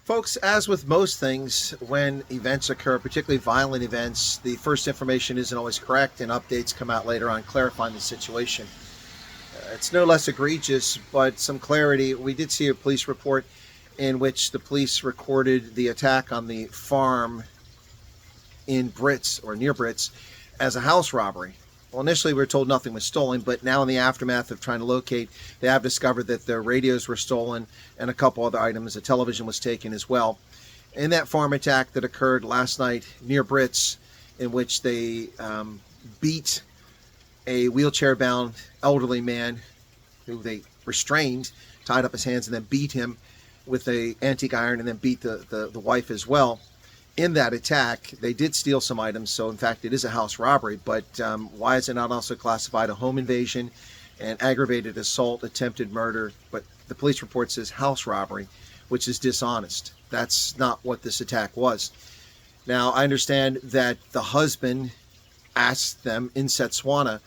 Folks, as with most things, when events occur, particularly violent events, the first information isn't always correct and updates come out later on clarifying the situation. It's no less egregious, but some clarity. We did see a police report in which the police recorded the attack on the farm in Brits, or near Brits, as a house robbery. Well, initially we were told nothing was stolen, but now in the aftermath of trying to locate, they have discovered that their radios were stolen and a couple other items. A television was taken as well. In that farm attack that occurred last night near Brits, in which they beat a wheelchair-bound elderly man who they restrained, tied up his hands, and then beat him with a antique iron, and then beat the wife as well. In that attack, they did steal some items, so in fact it is a house robbery, but why is it not also classified a home invasion and aggravated assault, attempted murder? But the police report says house robbery, which is dishonest. That's not what this attack was. Now, I understand that the husband asked them in Setswana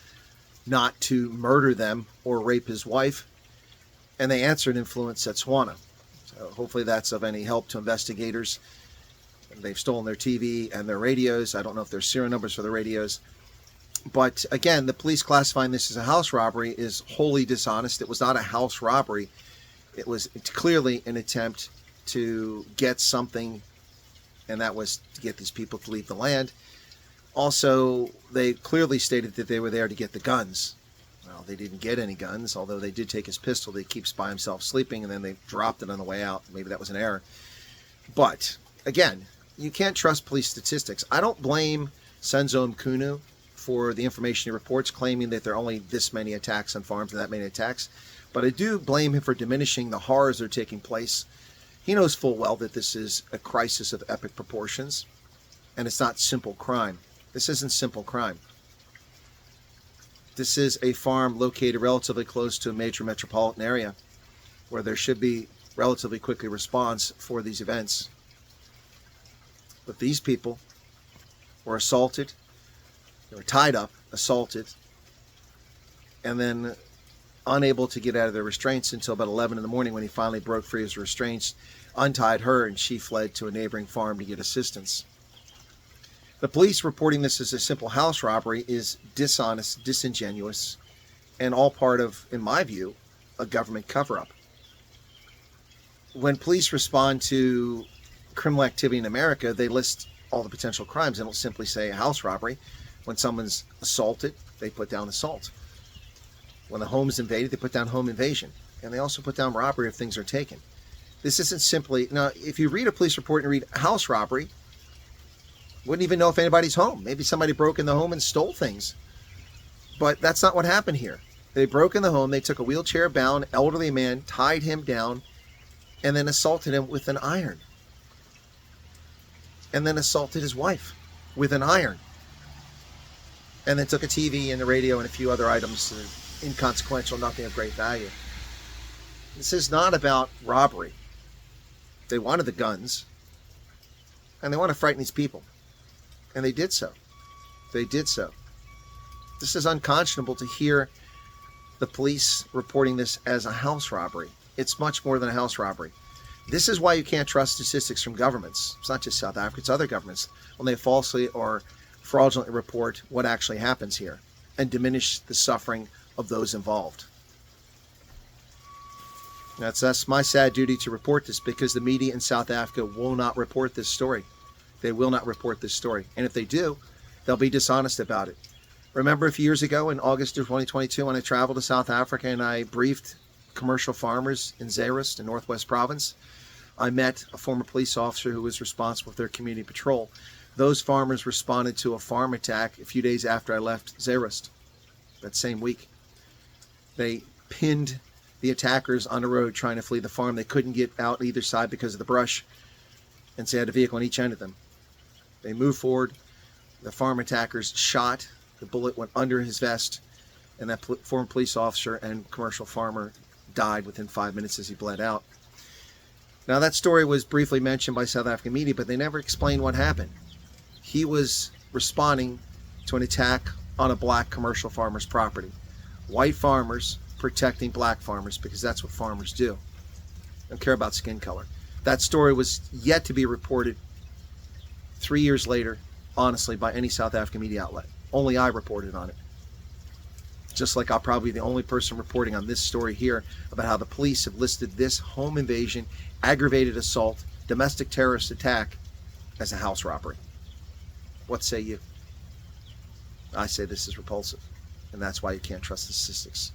not to murder them or rape his wife, and they answered in fluent Setswana. So hopefully that's of any help to investigators. They've stolen their TV and their radios. I don't know if there's serial numbers for the radios. But again, the police classifying this as a house robbery is wholly dishonest. It was not a house robbery. It was clearly an attempt to get something, and that was to get these people to leave the land. Also, they clearly stated that they were there to get the guns. Well, they didn't get any guns, although they did take his pistol that he keeps by himself sleeping, and then they dropped it on the way out. Maybe that was an error. But again, you can't trust police statistics. I don't blame Senzo Mkunu for the information he reports, claiming that there are only this many attacks on farms and that many attacks. But I do blame him for diminishing the horrors that are taking place. He knows full well that this is a crisis of epic proportions, and it's not simple crime. This isn't simple crime. This is a farm located relatively close to a major metropolitan area where there should be relatively quickly response for these events. But these people were assaulted, they were tied up, assaulted, and then unable to get out of their restraints until about 11 in the morning when he finally broke free of his restraints, untied her, and she fled to a neighboring farm to get assistance. The police reporting this as a simple house robbery is dishonest, disingenuous, and all part of, in my view, a government cover-up. When police respond to criminal activity in America, they list all the potential crimes. They don't simply say a house robbery. When someone's assaulted, they put down assault. When the home is invaded, they put down home invasion. And they also put down robbery if things are taken. This isn't simply... Now, if you read a police report and read house robbery, wouldn't even know if anybody's home. Maybe somebody broke in the home and stole things. But that's not what happened here. They broke in the home, they took a wheelchair-bound elderly man, tied him down, and then assaulted him with an iron. And then assaulted his wife with an iron. And then took a TV and the radio and a few other items that are inconsequential, nothing of great value. This is not about robbery. They wanted the guns, and they want to frighten these people. And they did so. They did so. This is unconscionable to hear the police reporting this as a house robbery. It's much more than a house robbery. This is why you can't trust statistics from governments. It's not just South Africa, it's other governments, when they falsely or fraudulently report what actually happens here and diminish the suffering of those involved. That's my sad duty to report this, because the media in South Africa will not report this story. They will not report this story. And if they do, they'll be dishonest about it. Remember a few years ago in August of 2022 when I traveled to South Africa and I briefed commercial farmers in Zeerust in Northwest Province? I met a former police officer who was responsible for their community patrol. Those farmers responded to a farm attack a few days after I left Zeerust that same week. They pinned the attackers on the road trying to flee the farm. They couldn't get out either side because of the brush, and so they had a vehicle on each end of them. They moved forward. The farm attackers shot. The bullet went under his vest, and that former police officer and commercial farmer died within 5 minutes as he bled out. Now, that story was briefly mentioned by South African media, but they never explained what happened. He was responding to an attack on a black commercial farmer's property. White farmers protecting black farmers, because that's what farmers do. They don't care about skin color. That story was yet to be reported 3 years later, honestly, by any South African media outlet. Only I reported on it. Just like I'll probably be the only person reporting on this story here about how the police have listed this home invasion, aggravated assault, domestic terrorist attack as a house robbery. What say you? I say this is repulsive, and that's why you can't trust the statistics.